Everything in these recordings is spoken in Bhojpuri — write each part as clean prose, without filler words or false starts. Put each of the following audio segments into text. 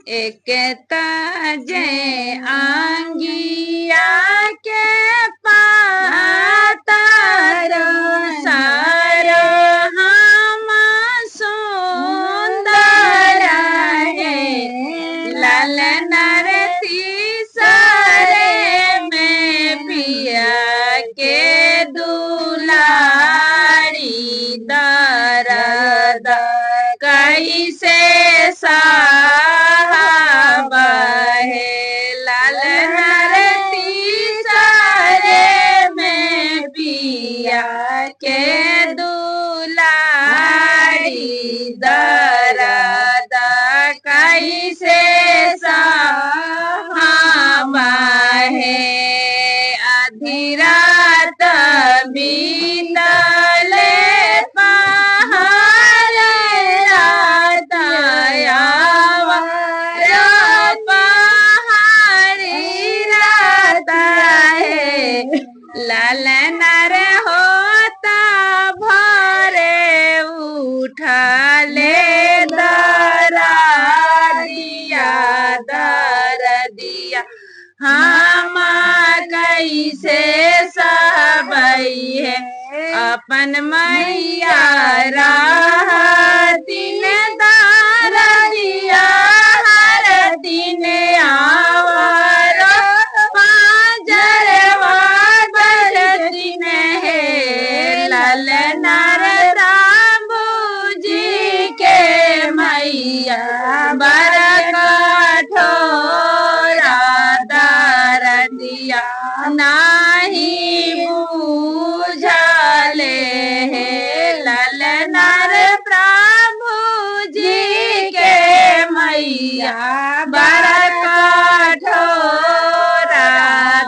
एक ताजे आंगिया के पातर सारा हम सुंदर है लाल नरती सारे में पिया के दुलारी दरद कैसे साहबा है लाल नरती सारे में पिया के दुलारी दरद कैसे साहबा है आधी रात बीतले लाल नर होता भरे उठले दर दिया हम कैसे सबई है अपन मैया दिन दार दिया हर दिन आवर लाल नर रामजी के मैया बर कठोरा दर दिया नाही बूझले है लाल नर प्रभु जी के मैया बर कठोरा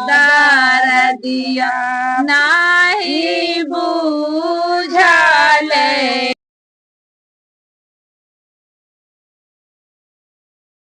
दर दिया ना